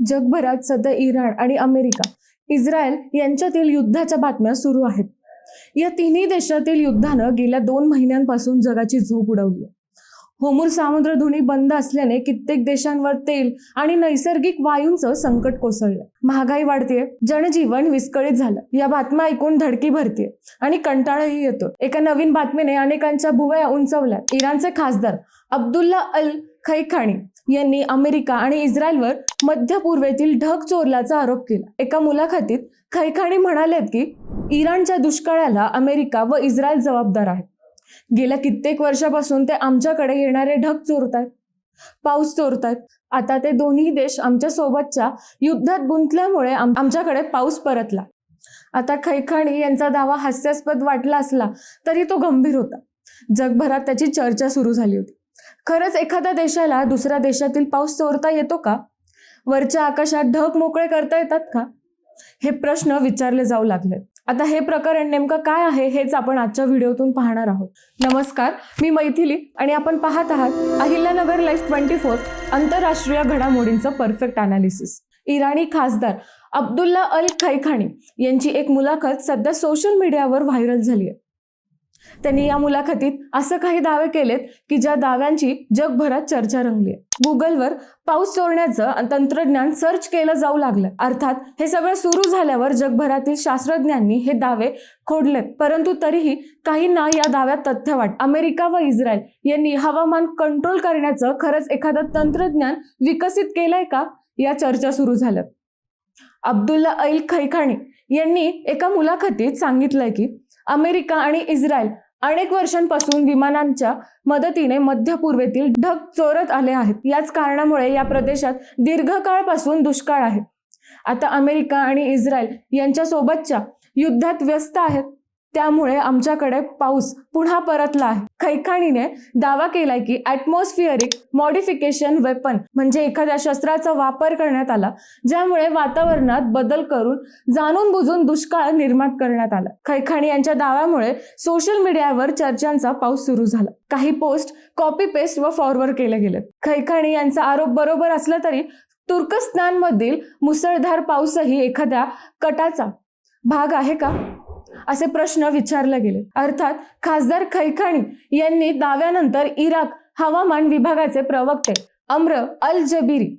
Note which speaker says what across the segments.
Speaker 1: जगभरात सध्या इराण आणि अमेरिका, इस्रायल यांच्यातील युद्धाच्या बातम्या सुरू आहेत. या तिन्ही देशातील युद्धानं गेल्या 2 महिन्यांपासून जगाची झोप उडवली. होर्मुझ सामुद्रधुनी बंद असल्याने कित्येक देशांवर तेल आणि नैसर्गिक वायूंचं संकट कोसळलं. महागाई वाढतेय, जनजीवन विस्कळीत झालं. या बातम्या ऐकून धडकी भरतेय आणि कंटाळाही येतो. एका नवीन बातमीने अनेकांच्या भुवया उंचावल्या. इराणचे खासदार अब्दुल्ला अल खैखानी यांनी अमेरिका आणि इस्रायलवर मध्य पूर्वेतील ढग चोरल्याचा आरोप केला. एका मुलाखतीत खैखानी म्हणालेत की इराणच्या दुष्काळाला अमेरिका व इस्रायल जबाबदार आहेत. गेल्या कित्येक वर्षापासून ते आमच्याकडे येणारे ढग चोरतायत, पाऊस चोरतायत. आता ते दोन्ही देश आमच्या सोबतच्या युद्धात गुंतल्यामुळे आमच्याकडे पाऊस परतला. आता खैखानी यांचा दावा हास्यास्पद वाटला असला तरी तो गंभीर होता. जगभरात त्याची चर्चा सुरू झाली होती. खरंच एखाद्या देशाला दुसऱ्या देशातील पाऊस चोरता येतो का? वरच्या आकाशात ढग मोकळे करता येतात का? हे प्रश्न विचारले जाऊ लागले. आता हे प्रकरण नेमकं काय आहे हेच आपण आजच्या व्हिडिओतून पाहणार आहोत. नमस्कार, मी मैथिली आणि आपण पाहत आहात अहिल्यानगर लाईव्ह 24 आंतरराष्ट्रीय घडामोडींचं परफेक्ट अनालिसिस. इराणी खासदार अब्दुल्ला अल खैखानी यांची एक मुलाखत सध्या सोशल मीडियावर व्हायरल झाली आहे. त्यांनी या मुलाखतीत असं काही दावे केलेत की ज्या दाव्यांची जगभरात चर्चा रंगली आहे. गुगलवर पाऊस चोरण्याचं तंत्रज्ञान सर्च केलं जाऊ लागलं. अर्थात हे सगळं सुरू झाल्यावर जगभरातील शास्त्रज्ञांनी हे दावे खोडलेत, परंतु तरीही काहींना या दाव्यात तथ्य वाटतं. अमेरिका व इस्रायल यांनी हवामान कंट्रोल करण्याचं खरंच एखादं तंत्रज्ञान विकसित केलंय का, या चर्चा सुरू झाल्यात. अब्दुल्ला अल खैखानी यांनी एका मुलाखतीत सांगितलंय की अमेरिका आणि इस्रायल अनेक वर्षांपासून विमानांच्या मदतीने मध्य पूर्वेतील ढग चोरत आले आहेत. याच कारणामुळे या प्रदेशात दीर्घकाळपासून दुष्काळ आहे. आता अमेरिका आणि इस्रायल यांच्या सोबतच्या युद्धात व्यस्त आहेत, त्यामुळे आमच्याकडे पाऊस पुन्हा परतला आहे. खैखानीने दावा केलाय की ॲटमॉस्फिअरिक मॉडिफिकेशन वेपन म्हणजे एखाद्या शस्त्राचा वापर करण्यात आला, ज्यामुळे वातावरणात बदल करून जाणून बुजून दुष्काळ निर्माण करण्यात आला. खैखानी यांच्या दाव्यामुळे सोशल मीडियावर चर्चांचा पाऊस सुरू झाला. काही पोस्ट कॉपी पेस्ट व फॉरवर्ड केले गेले. खैखानी यांचा आरोप बरोबर असला तरी तुर्कस्तानमधील मुसळधार पाऊसही एखाद्या कटाचा भाग आहे का, असे प्रश्न विचारले गेले. अर्थात खासदार खैखानी यांनी दाव्यानंतर इराक हवामान विभागाचे प्रवक्ते अम्र अल जबीरी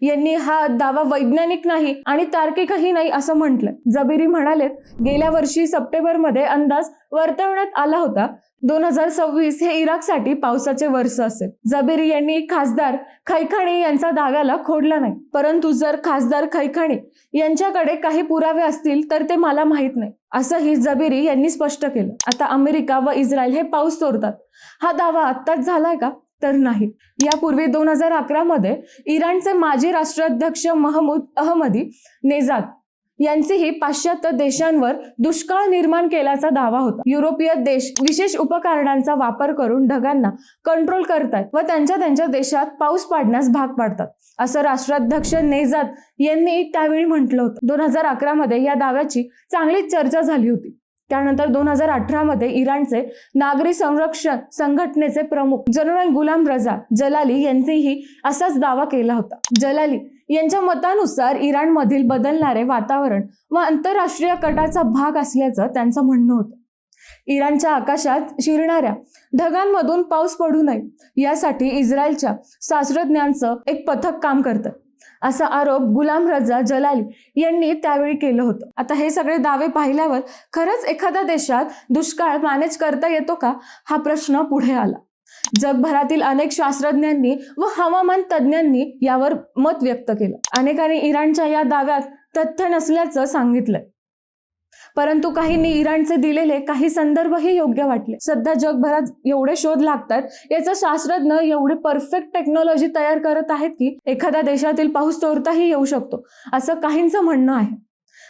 Speaker 1: यांनी हा दावा वैज्ञानिक नाही आणि तार्किकही नाही असं म्हटलं. जबीरी म्हणालेत, गेल्या वर्षी सप्टेंबरमध्ये अंदाज वर्तवण्यात आला होता 2026 हे इराकसाठी पावसाचे वर्ष असेल. जबीरी यांनी खासदार खैखानी यांचा दाव्याला खोडला नाही, परंतु जर खासदार खैखानी यांच्याकडे काही पुरावे असतील तर ते मला माहीत नाही, असंही जबीरी यांनी स्पष्ट केलं. आता अमेरिका व इस्रायल हे पाऊस चोरतात हा दावा आत्ताच झालाय का, तर नाही. यापूर्वी 2011 मध्ये इराणचे माजी राष्ट्राध्यक्ष महमूद अहमदी नेजाद यांचेही पाश्चात्य देशांवर दुष्काळ निर्माण केल्याचा दावा होता. युरोपीय देश विशेष उपकरणांचा वापर करून ढगांना कंट्रोल करतात व त्यांच्या देशात पाऊस पाडण्यास भाग पाडतात, असं राष्ट्राध्यक्ष नेजाद यांनी त्यावेळी म्हटलं होतं. 2011 मध्ये या दाव्याची चांगलीच चर्चा झाली होती. त्यानंतर 2018 मध्ये इराणचे नागरी संरक्षण संघटनेचे प्रमुख जनरल गुलाम रजा जलाली यांनीही असाच दावा केला होता. जलाली यांच्या मतानुसार इराणमधील बदलणारे वातावरण व आंतरराष्ट्रीय कटाचा भाग असल्याचं त्यांचं म्हणणं होतं. इराणच्या आकाशात शिरणाऱ्या ढगांमधून पाऊस पडू नये यासाठी इस्रायलच्या शास्त्रज्ञांचं एक पथक काम करतं, असा आरोप गुलाम रजा जलाली यांनी त्यावेळी केलं होतं. आता हे सगळे दावे पाहिल्यावर खरंच एखाद्या देशात दुष्काळ मॅनेज करता येतो का, हा प्रश्न पुढे आला. जगभरातील अनेक शास्त्रज्ञांनी व हवामान तज्ज्ञांनी यावर मत व्यक्त केलं. अनेकांनी इराणच्या या दाव्यात तथ्य नसल्याचं सांगितलंय, परंतु काहींनी इराणचे दिलेले काही संदर्भही योग्य वाटले. सध्या जगभरात एवढे शोध लागतात, याचा शास्त्रज्ञ एवढी परफेक्ट टेक्नॉलॉजी तयार करत आहेत की एखाद्या देशातील पाऊस चोरताही येऊ शकतो, असं काहींचं म्हणणं आहे.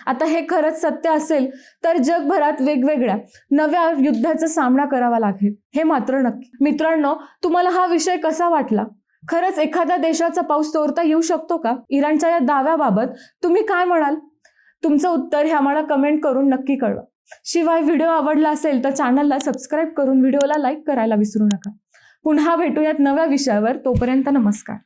Speaker 1: आता हे खरंच सत्य असेल तर जगभरात वेगवेगळ्या नव्या युद्धाचा सामना करावा लागेल, हे मात्र नक्की. मित्रांनो, तुम्हाला हा विषय कसा वाटला? खरंच एखाद्या देशाचा पाऊस चोरता येऊ शकतो का? इराणच्या या दाव्याबाबत तुम्ही काय म्हणाल? तुमचं उत्तर हे आम्हाला कमेंट करून नक्की कळवा. शिवाय व्हिडिओ आवडला असेल तर चॅनलला सबस्क्राईब करून व्हिडिओला लाईक करायला विसरू नका. पुन्हा भेटूयात नव्या विषयावर. तोपर्यंत नमस्कार.